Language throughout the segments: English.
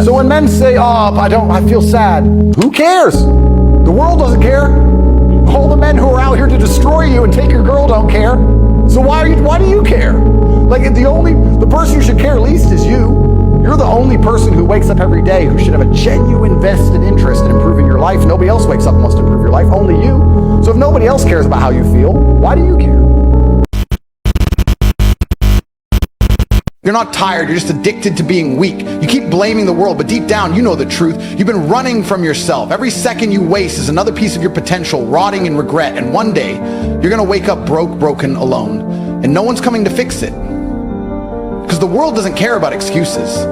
So when men say, I feel sad, who cares? The world doesn't care. All the men who are out here to destroy you and take your girl don't care. So why do you care? Like the person who should care least is you. You're the only person who wakes up every day who should have a genuine vested interest in improving your life. Nobody else wakes up and wants to improve your life, only you. So if nobody else cares about how you feel, why do you care? You're not tired, you're just addicted to being weak. You keep blaming the world, but deep down, you know the truth. You've been running from yourself. Every second you waste is another piece of your potential rotting in regret. And one day, you're gonna wake up broken, alone. And no one's coming to fix it. Because the world doesn't care about excuses.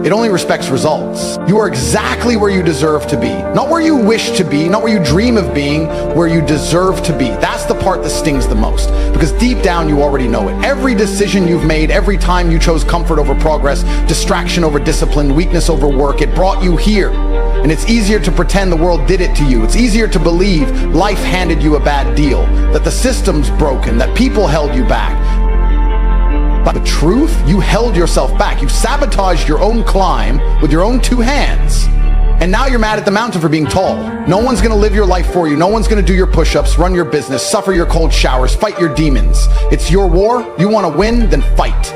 It only respects results. You are exactly where you deserve to be. Not where you wish to be, not where you dream of being, where you deserve to be. That's the part that stings the most. Because deep down, you already know it. Every decision you've made, every time you chose comfort over progress, distraction over discipline, weakness over work, it brought you here. And it's easier to pretend the world did it to you. It's easier to believe life handed you a bad deal, that the system's broken, that people held you back. But the truth, you held yourself back. You've sabotaged your own climb with your own two hands. And now you're mad at the mountain for being tall. No one's gonna live your life for you. No one's gonna do your push-ups, run your business, suffer your cold showers, fight your demons. It's your war. You wanna win, then fight.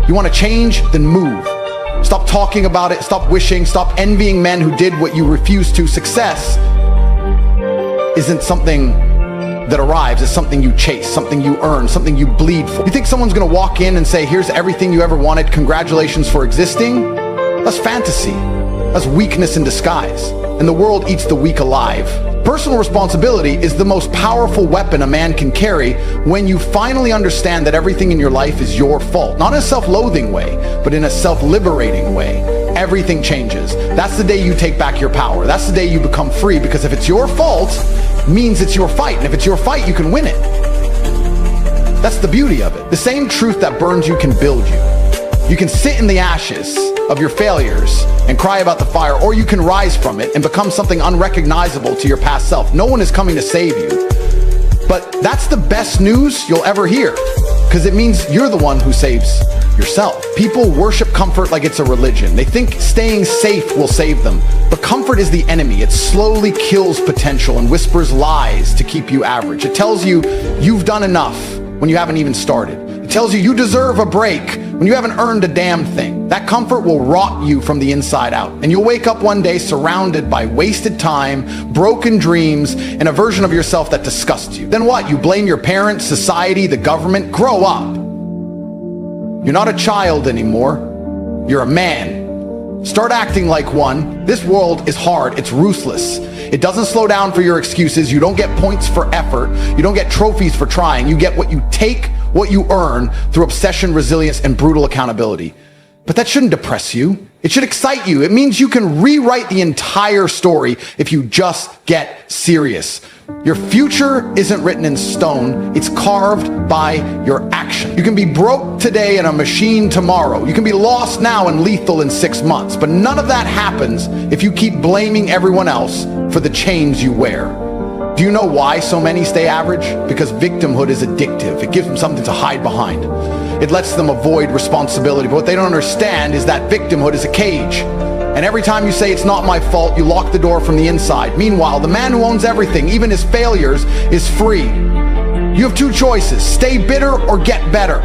You wanna change, then move. Stop talking about it, stop wishing, stop envying men who did what you refused to. Success isn't something that arrives, is something you chase, something you earn, something you bleed for. You think someone's gonna walk in and say, here's everything you ever wanted, congratulations for existing? That's fantasy. That's weakness in disguise. And the world eats the weak alive. Personal responsibility is the most powerful weapon a man can carry when you finally understand that everything in your life is your fault. Not in a self-loathing way, but in a self-liberating way. Everything changes. That's the day you take back your power. That's the day you become free, because if it's your fault, means it's your fight. And if it's your fight, you can win it. That's the beauty of it. The same truth that burns you can build you. You can sit in the ashes of your failures and cry about the fire, or you can rise from it and become something unrecognizable to your past self. No one is coming to save you. But that's the best news you'll ever hear, because it means you're the one who saves yourself. People worship comfort like it's a religion. They think staying safe will save them. But comfort is the enemy. It slowly kills potential and whispers lies to keep you average. It tells you you've done enough when you haven't even started. It tells you you deserve a break when you haven't earned a damn thing. That comfort will rot you from the inside out. And you'll wake up one day surrounded by wasted time, broken dreams, and a version of yourself that disgusts you. Then what? You blame your parents, society, the government? Grow up. You're not a child anymore. You're a man. Start acting like one. This world is hard. It's ruthless. It doesn't slow down for your excuses. You don't get points for effort. You don't get trophies for trying. You get what you take, what you earn through obsession, resilience, and brutal accountability. But that shouldn't depress you. It should excite you. It means you can rewrite the entire story if you just get serious. Your future isn't written in stone. It's carved by your action. You can be broke today and a machine tomorrow. You can be lost now and lethal in 6 months. But none of that happens if you keep blaming everyone else for the chains you wear. Do you know why so many stay average? Because victimhood is addictive. It gives them something to hide behind. It lets them avoid responsibility. But what they don't understand is that victimhood is a cage. And every time you say it's not my fault, you lock the door from the inside. Meanwhile, the man who owns everything, even his failures, is free. You have two choices: stay bitter or get better.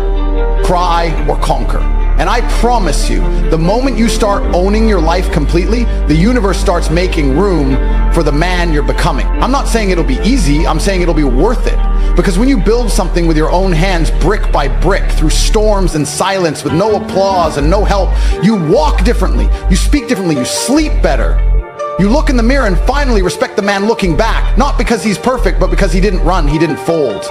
Cry or conquer. And I promise you, the moment you start owning your life completely, the universe starts making room for the man you're becoming. I'm not saying it'll be easy, I'm saying it'll be worth it. Because when you build something with your own hands, brick by brick, through storms and silence, with no applause and no help, you walk differently, you speak differently, you sleep better. You look in the mirror and finally respect the man looking back, not because he's perfect, but because he didn't run, he didn't fold.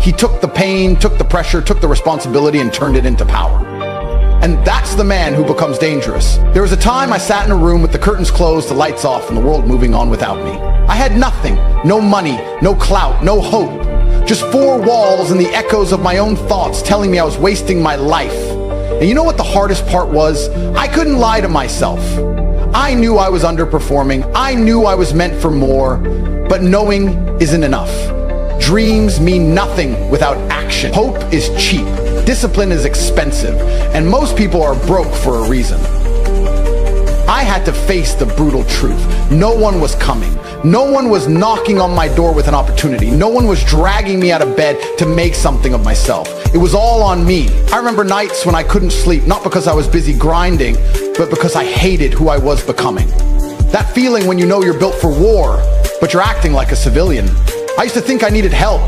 He took the pain, took the pressure, took the responsibility, and turned it into power. And that's the man who becomes dangerous. There was a time I sat in a room with the curtains closed, the lights off, and the world moving on without me. I had nothing, no money, no clout, no hope. Just four walls and the echoes of my own thoughts telling me I was wasting my life. And you know what the hardest part was? I couldn't lie to myself. I knew I was underperforming. I knew I was meant for more, but knowing isn't enough. Dreams mean nothing without action. Hope is cheap. Discipline is expensive, and most people are broke for a reason. I had to face the brutal truth. No one was coming. No one was knocking on my door with an opportunity. No one was dragging me out of bed to make something of myself. It was all on me. I remember nights when I couldn't sleep, not because I was busy grinding, but because I hated who I was becoming. That feeling when you know you're built for war, but you're acting like a civilian. I used to think I needed help.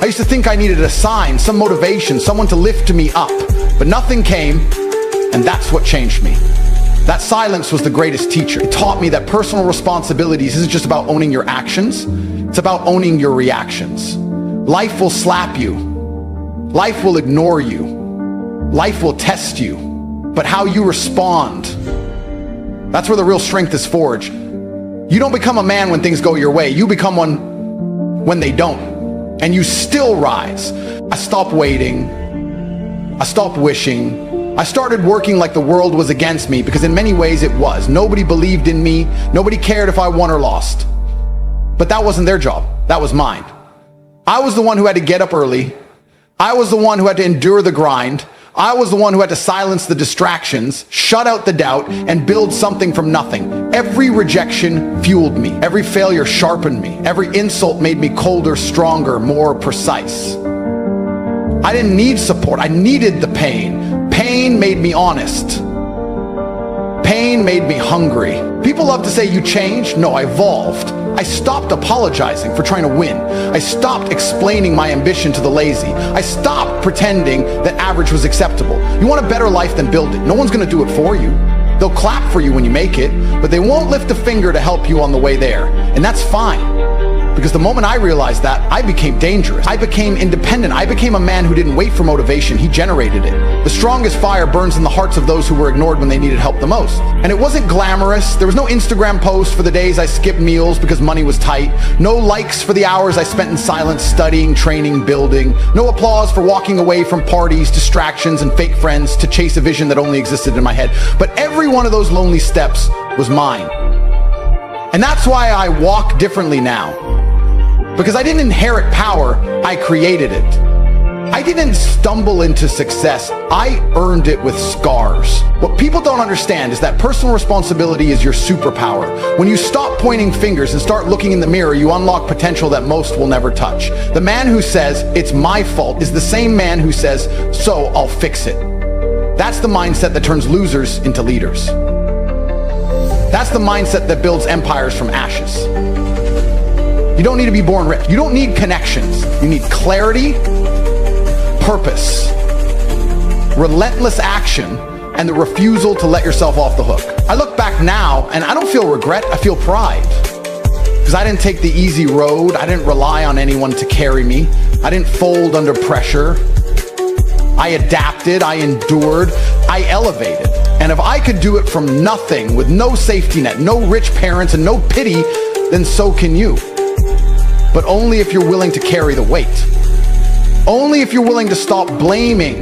I used to think I needed a sign, some motivation, someone to lift me up. But nothing came, and that's what changed me. That silence was the greatest teacher. It taught me that personal responsibilities isn't just about owning your actions, it's about owning your reactions. Life will slap you. Life will ignore you. Life will test you. But how you respond, that's where the real strength is forged. You don't become a man when things go your way. You become one when they don't. And you still rise. I stopped waiting. I stopped wishing. I started working like the world was against me, because in many ways it was. Nobody believed in me. Nobody cared if I won or lost. But that wasn't their job. That was mine. I was the one who had to get up early. I was the one who had to endure the grind. I was the one who had to silence the distractions, shut out the doubt, and build something from nothing. Every rejection fueled me. Every failure sharpened me. Every insult made me colder, stronger, more precise. I didn't need support. I needed the pain. Pain made me honest. Pain made me hungry. People love to say you changed. No, I evolved. I stopped apologizing for trying to win. I stopped explaining my ambition to the lazy. I stopped pretending that average was acceptable. You want a better life, then build it. No one's going to do it for you. They'll clap for you when you make it, but they won't lift a finger to help you on the way there. And that's fine. Because the moment I realized that, I became dangerous. I became independent. I became a man who didn't wait for motivation. He generated it. The strongest fire burns in the hearts of those who were ignored when they needed help the most. And it wasn't glamorous. There was no Instagram post for the days I skipped meals because money was tight. No likes for the hours I spent in silence, studying, training, building. No applause for walking away from parties, distractions, and fake friends to chase a vision that only existed in my head. But every one of those lonely steps was mine. And that's why I walk differently now. Because I didn't inherit power, I created it. I didn't stumble into success, I earned it with scars. What people don't understand is that personal responsibility is your superpower. When you stop pointing fingers and start looking in the mirror, you unlock potential that most will never touch. The man who says, "It's my fault," is the same man who says, "So I'll fix it." That's the mindset that turns losers into leaders. That's the mindset that builds empires from ashes. You don't need to be born rich. You don't need connections. You need clarity, purpose, relentless action, and the refusal to let yourself off the hook. I look back now and I don't feel regret, I feel pride. Because I didn't take the easy road. I didn't rely on anyone to carry me. I didn't fold under pressure. I adapted, I endured, I elevated. And if I could do it from nothing, with no safety net, no rich parents, and no pity, then so can you. But only if you're willing to carry the weight. Only if you're willing to stop blaming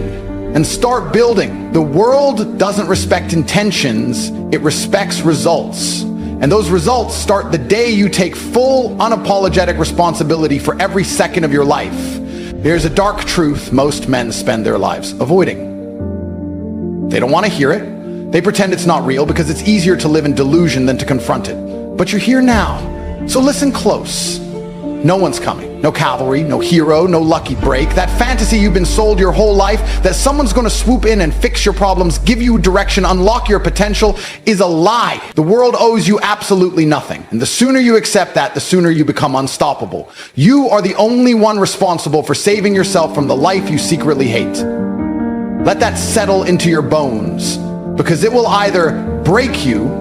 and start building. The world doesn't respect intentions, it respects results. And those results start the day you take full, unapologetic responsibility for every second of your life. There's a dark truth most men spend their lives avoiding. They don't want to hear it. They pretend it's not real because it's easier to live in delusion than to confront it. But you're here now, so listen close. No one's coming. No cavalry, no hero, no lucky break. That fantasy you've been sold your whole life, that someone's going to swoop in and fix your problems, give you direction, unlock your potential, is a lie. The world owes you absolutely nothing. And the sooner you accept that, the sooner you become unstoppable. You are the only one responsible for saving yourself from the life you secretly hate. Let that settle into your bones, because it will either break you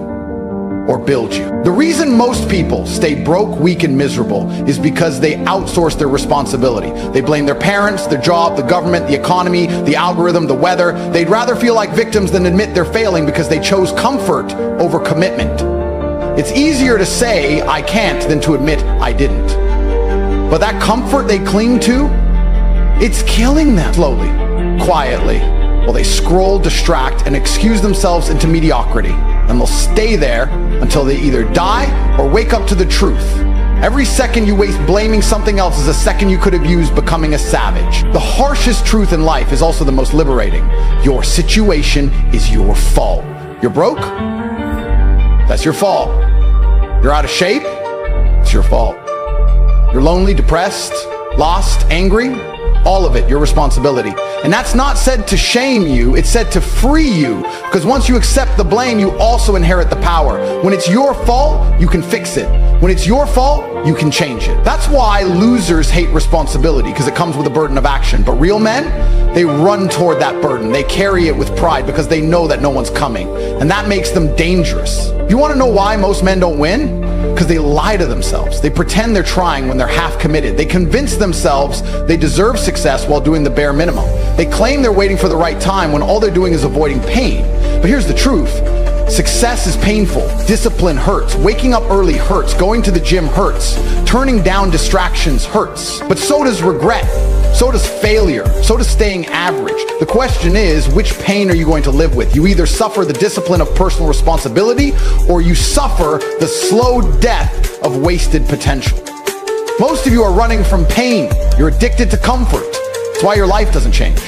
or build you. The reason most people stay broke, weak, and miserable is because they outsource their responsibility. They blame their parents, their job, the government, the economy, the algorithm, the weather. They'd rather feel like victims than admit they're failing because they chose comfort over commitment. It's easier to say I can't than to admit I didn't. But that comfort they cling to, it's killing them slowly, quietly, while they scroll, distract, and excuse themselves into mediocrity. And they'll stay there until they either die or wake up to the truth. Every second you waste blaming something else is a second you could have used becoming a savage. The harshest truth in life is also the most liberating. Your situation is your fault. You're broke? That's your fault. You're out of shape? It's your fault. You're lonely, depressed, lost, angry? All of it, your responsibility. And that's not said to shame you, it's said to free you. Because once you accept the blame, you also inherit the power. When it's your fault, you can fix it. When it's your fault, you can change it. That's why losers hate responsibility, because it comes with a burden of action. But real men, they run toward that burden. They carry it with pride because they know that no one's coming. And that makes them dangerous. You want to know why most men don't win? Because they lie to themselves. They pretend they're trying when they're half committed. They convince themselves they deserve success while doing the bare minimum. They claim they're waiting for the right time when all they're doing is avoiding pain. But here's the truth. Success is painful. Discipline hurts. Waking up early hurts. Going to the gym hurts. Turning down distractions hurts. But so does regret. So does failure. So does staying average. The question is, which pain are you going to live with? You either suffer the discipline of personal responsibility, or you suffer the slow death of wasted potential. Most of you are running from pain. You're addicted to comfort. That's why your life doesn't change.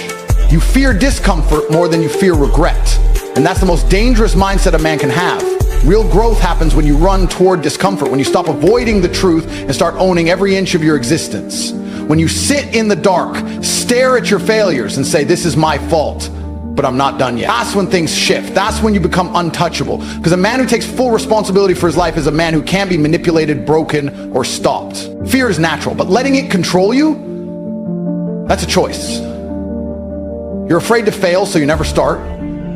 You fear discomfort more than you fear regret. And that's the most dangerous mindset a man can have. Real growth happens when you run toward discomfort, when you stop avoiding the truth and start owning every inch of your existence. When you sit in the dark, stare at your failures and say, this is my fault, but I'm not done yet. That's when things shift. That's when you become untouchable. Because a man who takes full responsibility for his life is a man who can't be manipulated, broken, or stopped. Fear is natural, but letting it control you, that's a choice. You're afraid to fail, so you never start.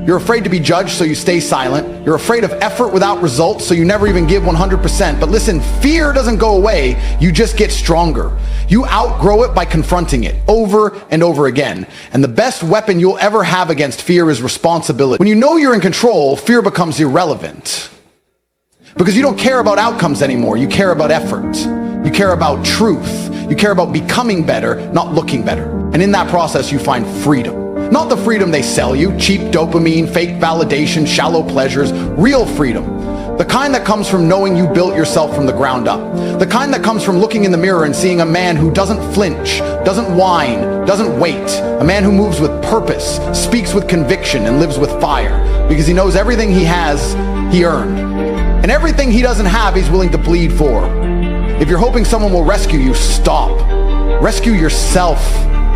You're afraid to be judged, so you stay silent. You're afraid of effort without results, so you never even give 100%. But listen, fear doesn't go away. You just get stronger. You outgrow it by confronting it over and over again. And the best weapon you'll ever have against fear is responsibility. When you know you're in control, fear becomes irrelevant. Because you don't care about outcomes anymore. You care about effort. You care about truth. You care about becoming better, not looking better. And in that process, you find freedom. Not the freedom they sell you, cheap dopamine, fake validation, shallow pleasures, real freedom. The kind that comes from knowing you built yourself from the ground up. The kind that comes from looking in the mirror and seeing a man who doesn't flinch, doesn't whine, doesn't wait. A man who moves with purpose, speaks with conviction, and lives with fire. Because he knows everything he has, he earned. And everything he doesn't have, he's willing to bleed for. If you're hoping someone will rescue you, stop. Rescue yourself.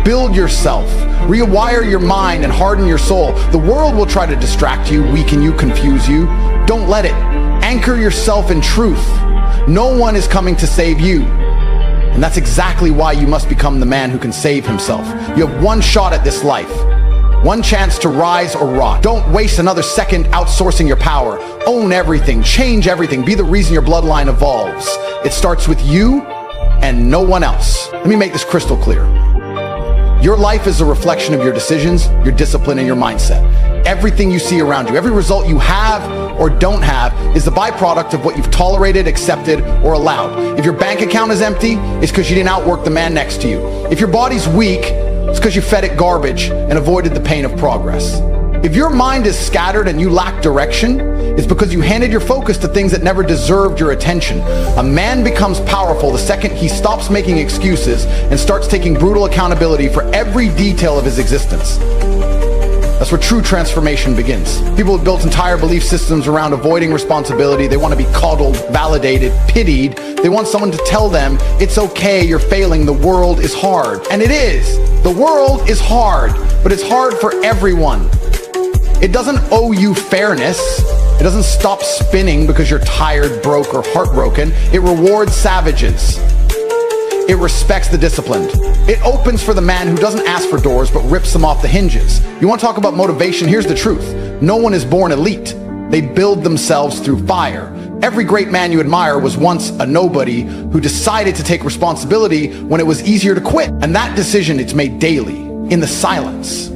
Build yourself. Rewire your mind and harden your soul. The world will try to distract you, weaken you, confuse you. Don't let it. Anchor yourself in truth. No one is coming to save you. And that's exactly why you must become the man who can save himself. You have one shot at this life. One chance to rise or rot. Don't waste another second outsourcing your power. Own everything. Change everything. Be the reason your bloodline evolves. It starts with you and no one else. Let me make this crystal clear. Your life is a reflection of your decisions, your discipline, and your mindset. Everything you see around you, every result you have or don't have is the byproduct of what you've tolerated, accepted, or allowed. If your bank account is empty, it's because you didn't outwork the man next to you. If your body's weak, it's because you fed it garbage and avoided the pain of progress. If your mind is scattered and you lack direction, it's because you handed your focus to things that never deserved your attention. A man becomes powerful the second he stops making excuses and starts taking brutal accountability for every detail of his existence. That's where true transformation begins. People have built entire belief systems around avoiding responsibility. They want to be coddled, validated, pitied. They want someone to tell them, it's okay, you're failing, the world is hard. And it is. The world is hard, but it's hard for everyone. It doesn't owe you fairness. It doesn't stop spinning because you're tired, broke, or heartbroken. It rewards savages. It respects the disciplined. It opens for the man who doesn't ask for doors but rips them off the hinges. You want to talk about motivation? Here's the truth. No one is born elite. They build themselves through fire. Every great man you admire was once a nobody who decided to take responsibility when it was easier to quit. And that decision, it's made daily, in the silence,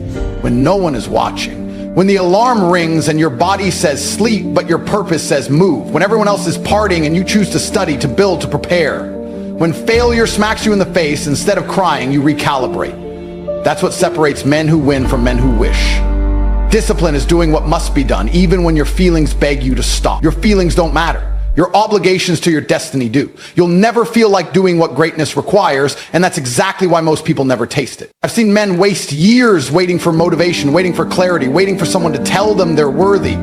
when no one is watching. When the alarm rings and your body says sleep, but your purpose says move. When everyone else is partying and you choose to study, to build, to prepare. When failure smacks you in the face, instead of crying, you recalibrate. That's what separates men who win from men who wish. Discipline is doing what must be done, even when your feelings beg you to stop. Your feelings don't matter. Your obligations to your destiny do. You'll never feel like doing what greatness requires, and that's exactly why most people never taste it. I've seen men waste years waiting for motivation, waiting for clarity, waiting for someone to tell them they're worthy.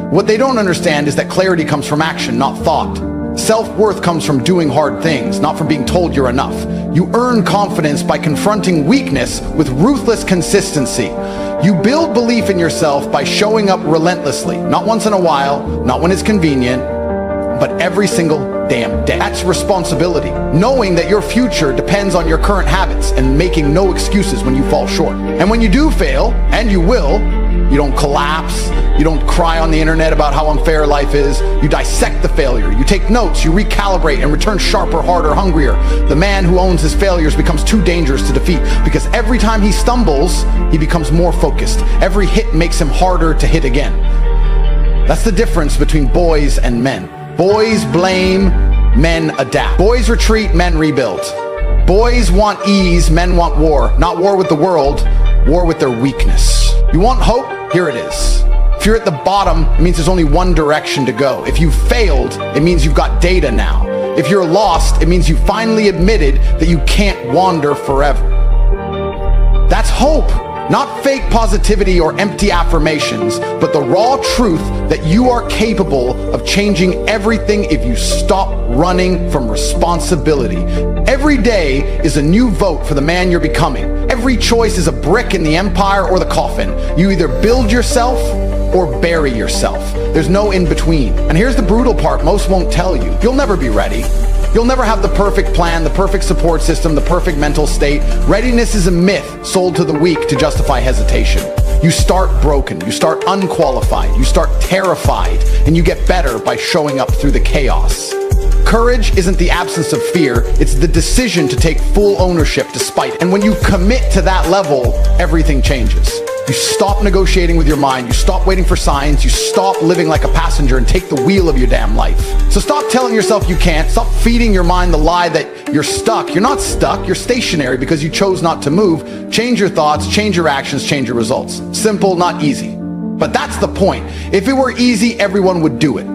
What they don't understand is that clarity comes from action, not thought. Self-worth comes from doing hard things, not from being told you're enough. You earn confidence by confronting weakness with ruthless consistency. You build belief in yourself by showing up relentlessly, not once in a while, not when it's convenient, but every single damn day. That's responsibility, knowing that your future depends on your current habits and making no excuses when you fall short. And when you do fail, and you will, you don't collapse, you don't cry on the internet about how unfair life is, you dissect the failure, you take notes, you recalibrate and return sharper, harder, hungrier. The man who owns his failures becomes too dangerous to defeat because every time he stumbles, he becomes more focused. Every hit makes him harder to hit again. That's the difference between boys and men. Boys blame, men adapt. Boys retreat, men rebuild. Boys want ease, men want war. Not war with the world, war with their weakness. You want hope? Here it is. If you're at the bottom, it means there's only one direction to go. If you've failed, it means you've got data now. If you're lost, it means you finally admitted that you can't wander forever. That's hope. Not fake positivity or empty affirmations, but the raw truth that you are capable of changing everything if you stop running from responsibility. Every day is a new vote for the man you're becoming. Every choice is a brick in the empire or the coffin. You either build yourself or bury yourself. There's no in between. And here's the brutal part most won't tell you. You'll never be ready. You'll never have the perfect plan, the perfect support system, the perfect mental state. Readiness is a myth sold to the weak to justify hesitation. You start broken, you start unqualified, you start terrified, and you get better by showing up through the chaos. Courage isn't the absence of fear, it's the decision to take full ownership despite it. And when you commit to that level, everything changes. You stop negotiating with your mind, you stop waiting for signs, you stop living like a passenger and take the wheel of your damn life. So stop telling yourself you can't, stop feeding your mind the lie that you're stuck. You're not stuck, you're stationary because you chose not to move. Change your thoughts, change your actions, change your results. Simple, not easy. But that's the point. If it were easy, everyone would do it.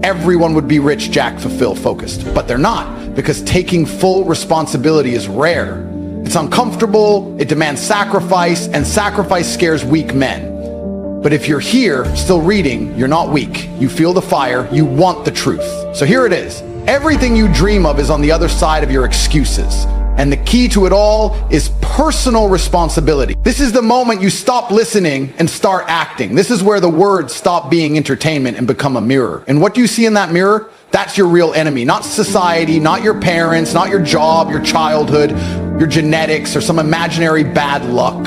Everyone would be rich, Jack, fulfilled, focused. But they're not, because taking full responsibility is rare. It's uncomfortable, it demands sacrifice, and sacrifice scares weak men. But if you're here, still reading, you're not weak. You feel the fire, you want the truth. So here it is. Everything you dream of is on the other side of your excuses. And the key to it all is personal responsibility. This is the moment you stop listening and start acting. This is where the words stop being entertainment and become a mirror. And what do you see in that mirror? That's your real enemy, not society, not your parents, not your job, your childhood, your genetics, or some imaginary bad luck.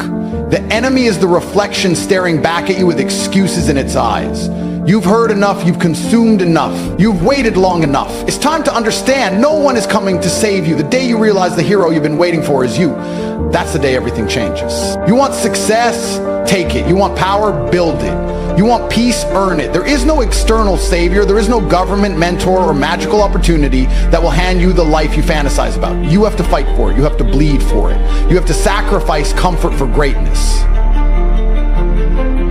The enemy is the reflection staring back at you with excuses in its eyes. You've heard enough, you've consumed enough, you've waited long enough. It's time to understand no one is coming to save you. The day you realize the hero you've been waiting for is you, that's the day everything changes. You want success? Take it. You want power? Build it. You want peace? Earn it. There is no external savior. There is no government, mentor, or magical opportunity that will hand you the life you fantasize about. You have to fight for it. You have to bleed for it. You have to sacrifice comfort for greatness.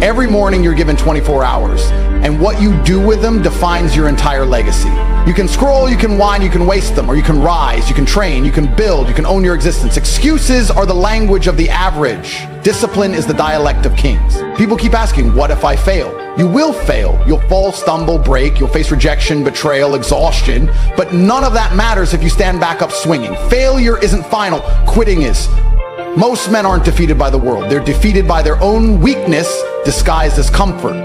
Every morning you're given 24 hours, and what you do with them defines your entire legacy. You can scroll, you can whine, you can waste them, or you can rise, you can train, you can build, you can own your existence. Excuses are the language of the average. Discipline is the dialect of kings. People keep asking, what if I fail? You will fail. You'll fall, stumble, break, you'll face rejection, betrayal, exhaustion, but none of that matters if you stand back up swinging. Failure isn't final, quitting is. Most men aren't defeated by the world. They're defeated by their own weakness disguised as comfort.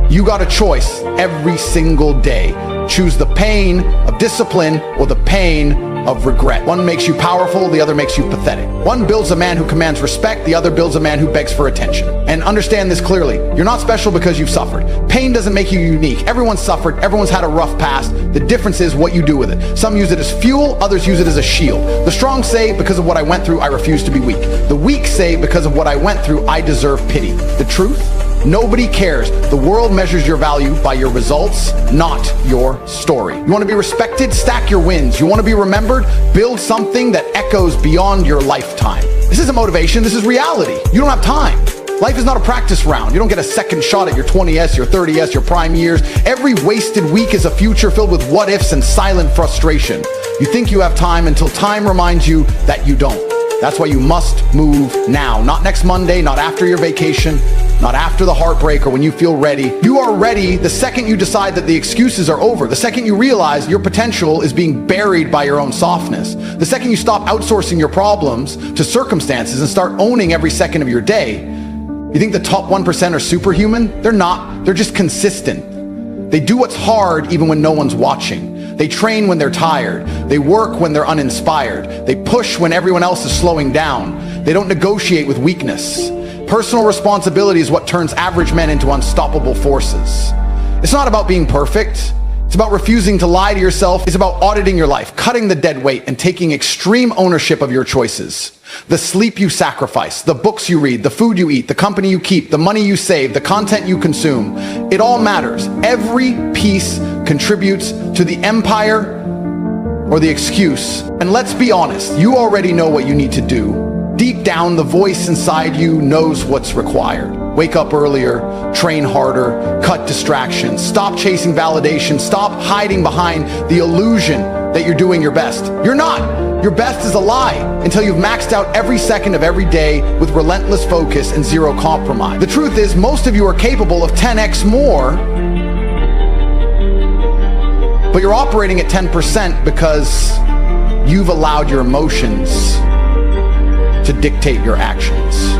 You got a choice every single day. Choose the pain of discipline or the pain of regret. One makes you powerful, the other makes you pathetic. One builds a man who commands respect, the other builds a man who begs for attention. And understand this clearly. You're not special because you've suffered. Pain doesn't make you unique. Everyone's suffered, everyone's had a rough past. The difference is what you do with it. Some use it as fuel, others use it as a shield. The strong say, because of what I went through, I refuse to be weak. The weak say, because of what I went through, I deserve pity. The truth? Nobody cares. The world measures your value by your results, not your story. You want to be respected? Stack your wins. You want to be remembered? Build something that echoes beyond your lifetime. This isn't motivation, this is reality. You don't have time. Life is not a practice round. You don't get a second shot at your 20s, your 30s, your prime years. Every wasted week is a future filled with what ifs and silent frustration. You think you have time until time reminds you that you don't. That's why you must move now. Not next Monday, not after your vacation, not after the heartbreak or when you feel ready. You are ready the second you decide that the excuses are over. The second you realize your potential is being buried by your own softness. The second you stop outsourcing your problems to circumstances and start owning every second of your day. You think the top 1% are superhuman? They're not. They're just consistent. They do what's hard even when no one's watching. They train when they're tired. They work when they're uninspired. They push when everyone else is slowing down. They don't negotiate with weakness. Personal responsibility is what turns average men into unstoppable forces. It's not about being perfect. It's about refusing to lie to yourself. It's about auditing your life, cutting the dead weight, and taking extreme ownership of your choices. The sleep you sacrifice, the books you read, the food you eat, the company you keep, the money you save, the content you consume. It all matters. Every piece contributes to the empire or the excuse. And let's be honest, you already know what you need to do. Deep down, the voice inside you knows what's required. Wake up earlier, train harder, cut distractions, stop chasing validation, stop hiding behind the illusion that you're doing your best. You're not. Your best is a lie until you've maxed out every second of every day with relentless focus and zero compromise. The truth is, most of you are capable of 10x more, but you're operating at 10% because you've allowed your emotions to dictate your actions.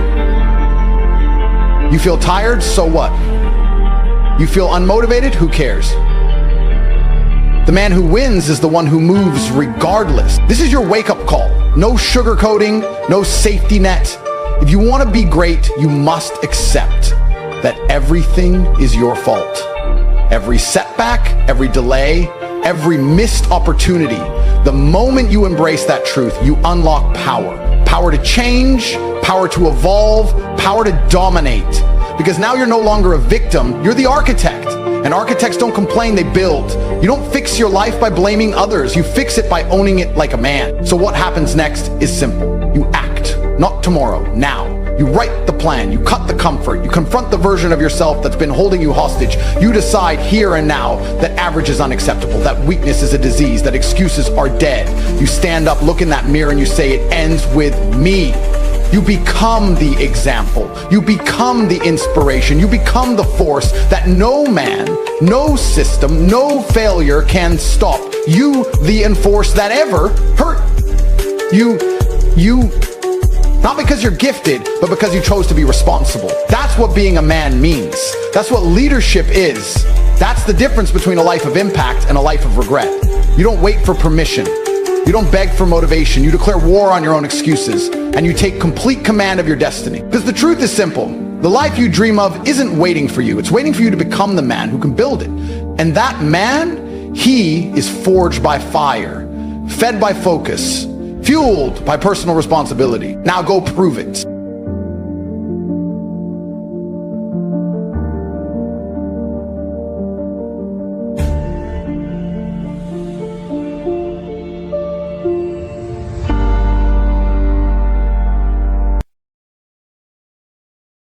You feel tired? So what? You feel unmotivated? Who cares? The man who wins is the one who moves regardless. This is your wake-up call. No sugarcoating, no safety net. If you want to be great, you must accept that everything is your fault. Every setback, every delay, every missed opportunity. The moment you embrace that truth, you unlock power. Power to change, power to evolve, power to dominate. Because now you're no longer a victim, you're the architect. And architects don't complain, they build. You don't fix your life by blaming others. You fix it by owning it like a man. So what happens next is simple. You act, not tomorrow, now. You write the plan, you cut the comfort, you confront the version of yourself that's been holding you hostage. You decide here and now that average is unacceptable, that weakness is a disease, that excuses are dead. You stand up, look in that mirror, and you say, it ends with me. You become the example. You become the inspiration. You become the force that no man, no system, no failure can stop. You, the enforce that ever hurt. You, not because you're gifted, but because you chose to be responsible. That's what being a man means. That's what leadership is. That's the difference between a life of impact and a life of regret. You don't wait for permission. You don't beg for motivation. You declare war on your own excuses, and you take complete command of your destiny. Because the truth is simple. The life you dream of isn't waiting for you. It's waiting for you to become the man who can build it. And that man, he is forged by fire, fed by focus, fueled by personal responsibility. Now go prove it.